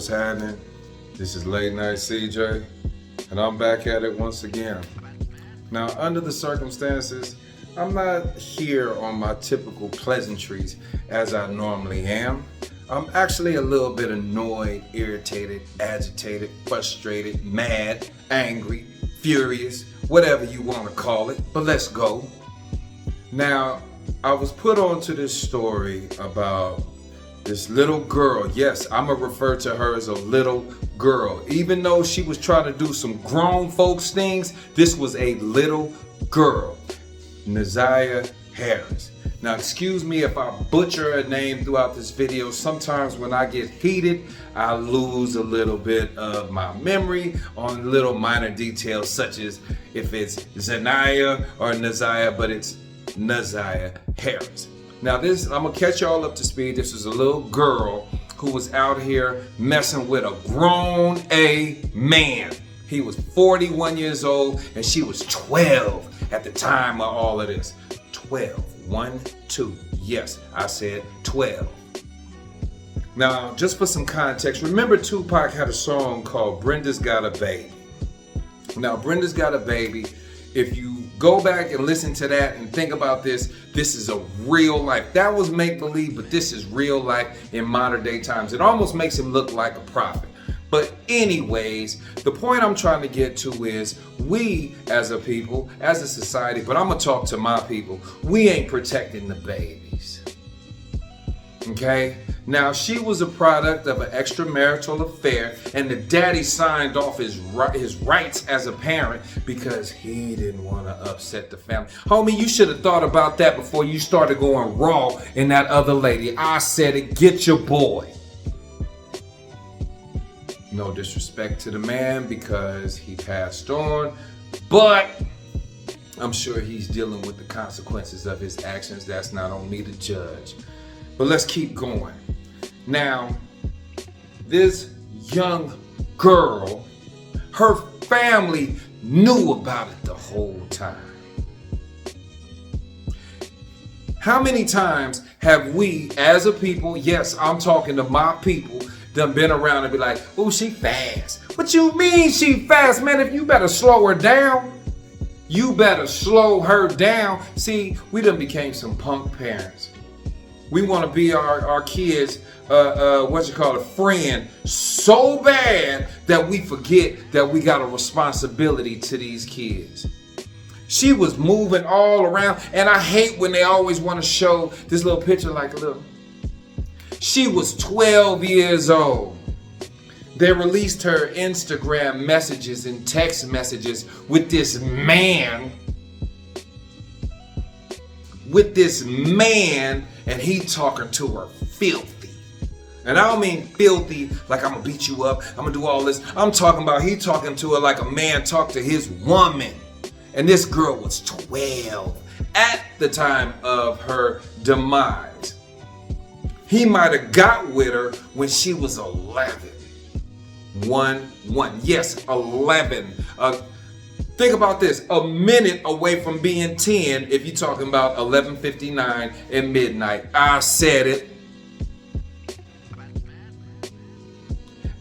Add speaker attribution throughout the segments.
Speaker 1: what's happening? This is Late Night CJ, and I'm back at it once again. Now, under the circumstances, I'm not here on my typical pleasantries as I normally am. I'm actually a little bit annoyed, irritated, agitated, frustrated, mad, angry, furious, whatever you want to call it, but let's go. Now, I was put onto this story about this little girl. Yes, I'm gonna refer to her as a little girl. Even though she was trying to do some grown folks things, this was a little girl, Za'niyah Harris. Now, excuse me if I butcher her name throughout this video. Sometimes when I get heated, I lose a little bit of my memory on little minor details, such as if it's Za'niyah or Nazaya, but it's Za'niyah Harris. Now this, I'm gonna catch y'all up to speed. This is a little girl who was out here messing with a grown man. He was 41 years old and she was 12 at the time of all of this. 12, 1, 2, yes, I said 12. Now, just for some context, remember Tupac had a song called Brenda's Got a Baby. Now, Brenda's Got a Baby, if you go back and listen to that and think about this, this is a real life. That was make-believe, but this is real life in modern day times. It almost makes him look like a prophet. But anyways, the point I'm trying to get to is we as a people, as a society, but I'm gonna talk to my people, we ain't protecting the babies. Okay? Now, she was a product of an extramarital affair, and the daddy signed off his rights as a parent because he didn't want to upset the family. Homie, you should have thought about that before you started going raw in that other lady. I said it, get your boy. No disrespect to the man because he passed on, but I'm sure he's dealing with the consequences of his actions. That's not on me to judge. But let's keep going. Now, this young girl, her family knew about it the whole time. How many times have we as a people, yes, I'm talking to my people, done been around and be like, oh, she fast. What you mean she fast? Man, if you better slow her down. You better slow her down. See, we done became some punk parents. We want to be our kids, friend so bad that we forget that we got a responsibility to these kids. She was moving all around, and I hate when they always want to show this little picture like a little. She was 12 years old. They released her Instagram messages and text messages with this man. And he talking to her filthy. And I don't mean filthy like I'm gonna beat you up, I'm gonna do all this. I'm talking about he talking to her like a man talked to his woman. And this girl was 12 at the time of her demise. He might have got with her when she was 11. 1. Yes, 11. Think about this, a minute away from being 10 if you're talking about 11:59 and midnight. I said it.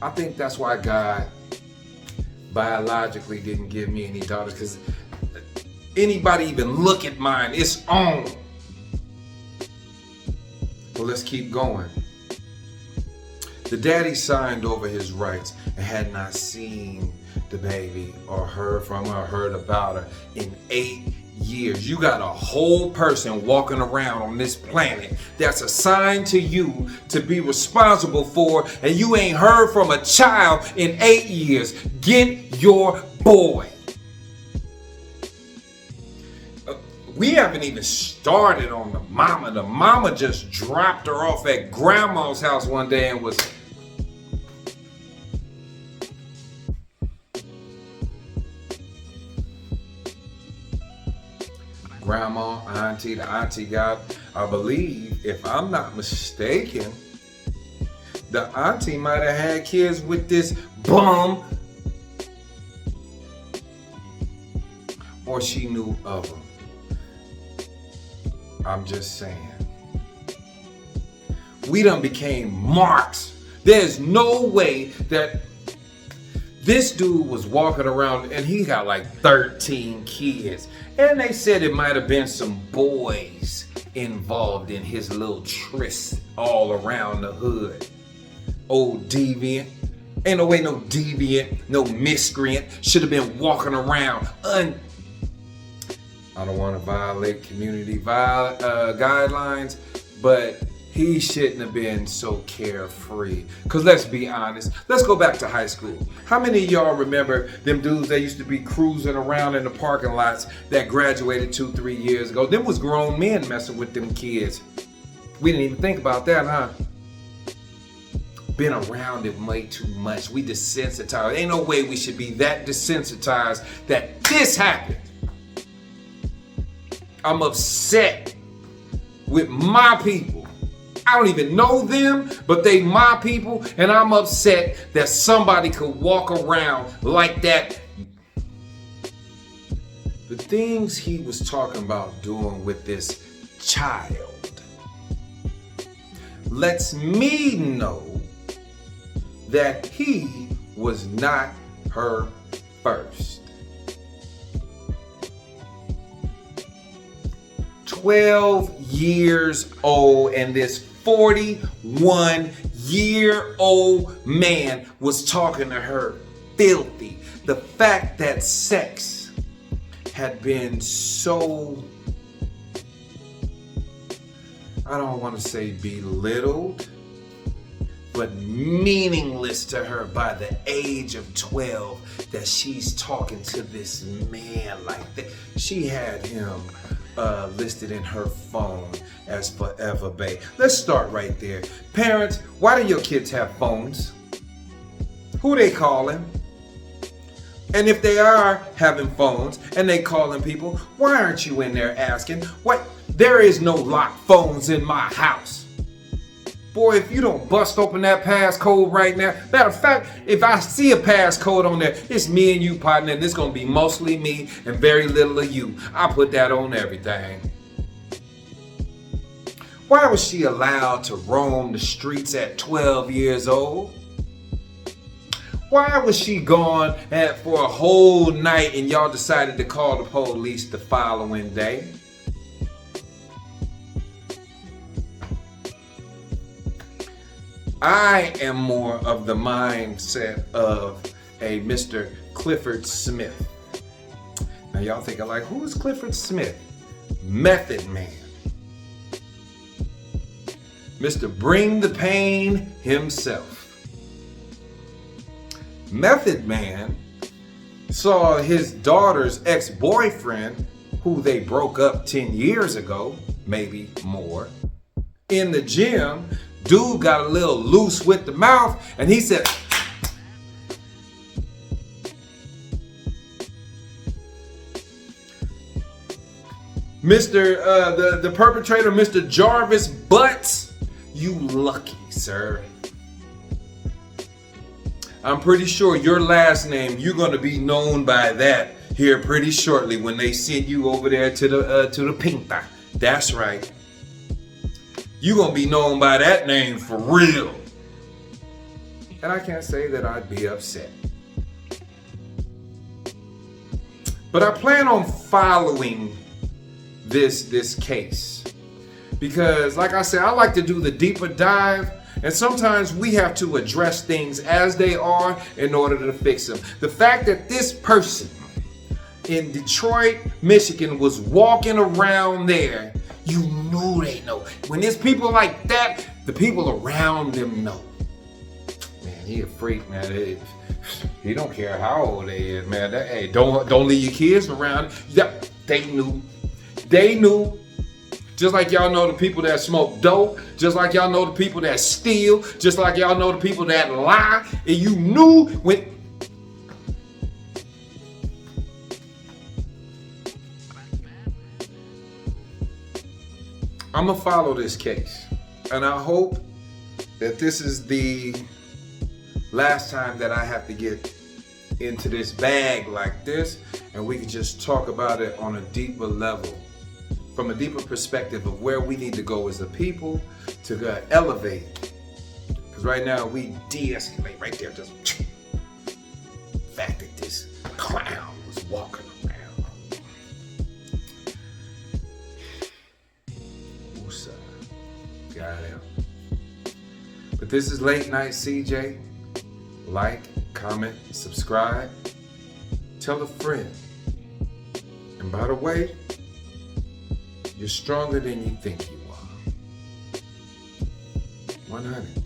Speaker 1: I think that's why God biologically didn't give me any daughters, because anybody even look at mine, it's on. Well, let's keep going. The daddy signed over his rights and had not seen the baby or heard from her or heard about her in 8 years. You got a whole person walking around on this planet that's assigned to you to be responsible for, and you ain't heard from a child in 8 years. Get your boy. We haven't even started on the mama. The mama just dropped her off at grandma's house one day and was grandma, auntie, the auntie got, I believe, if I'm not mistaken, the auntie might have had kids with this bum, or she knew of him. I'm just saying. We done became marks There's no way that this dude was walking around and he got like 13 kids. And they said it might have been some boys involved in his little tryst all around the hood. Old deviant. Ain't no way no deviant, no miscreant should have been walking around. I don't want to violate community guidelines, but he shouldn't have been so carefree. Because let's be honest, let's go back to high school. How many of y'all remember them dudes that used to be cruising around in the parking lots that graduated 2-3 years ago? Them was grown men messing with them kids. We didn't even think about that, huh? Been around it way too much. We desensitized. Ain't no way we should be that desensitized that this happened. I'm upset with my people. I don't even know them, but they my people, and I'm upset that somebody could walk around like that. The things he was talking about doing with this child lets me know that he was not her first. 12 years old, and this 41-year-old man was talking to her filthy. The fact that sex had been so, I don't want to say belittled, but meaningless to her by the age of 12, that she's talking to this man like that. She had him listed in her phone as Forever Bae. Let's start right there. Parents, why do your kids have phones? Who they calling? And if they are having phones and they calling people, why aren't you in there asking? What? There is no locked phones in my house. Boy, if you don't bust open that passcode right now, matter of fact, if I see a passcode on there, it's me and you, partner, and it's going to be mostly me and very little of you. I put that on everything. Why was she allowed to roam the streets at 12 years old? Why was she gone for a whole night and y'all decided to call the police the following day? I am more of the mindset of a Mr. Clifford Smith. Now y'all thinking like, who is Clifford Smith? Method Man. Mr. Bring the Pain himself. Method Man saw his daughter's ex-boyfriend, who they broke up 10 years ago, maybe more, in the gym. Dude got a little loose with the mouth, and he said, the perpetrator, Mr. Jarvis Butts, you lucky, sir. I'm pretty sure your last name, you're gonna be known by that here pretty shortly when they send you over there to the Pinta. That's right. You're gonna be known by that name for real. And I can't say that I'd be upset. But I plan on following this case. Because like I said, I like to do the deeper dive. And sometimes we have to address things as they are in order to fix them. The fact that this person in Detroit, Michigan was walking around there, you knew they know. When there's people like that, the people around them know. Man, he a freak, man. He don't care how old they is, man. Hey, don't leave your kids around. Yep, they knew. They knew. Just like y'all know the people that smoke dope, just like y'all know the people that steal, just like y'all know the people that lie, and you knew when. I'm gonna follow this case, and I hope that this is the last time that I have to get into this bag like this, and we can just talk about it on a deeper level, from a deeper perspective of where we need to go as a people to elevate. Because right now we de-escalate right there. Just the fact that this clown was walking around. Woosah. Got him. But this is Late Night CJ. Like, comment, subscribe. Tell a friend. And by the way, you're stronger than you think you are. 100.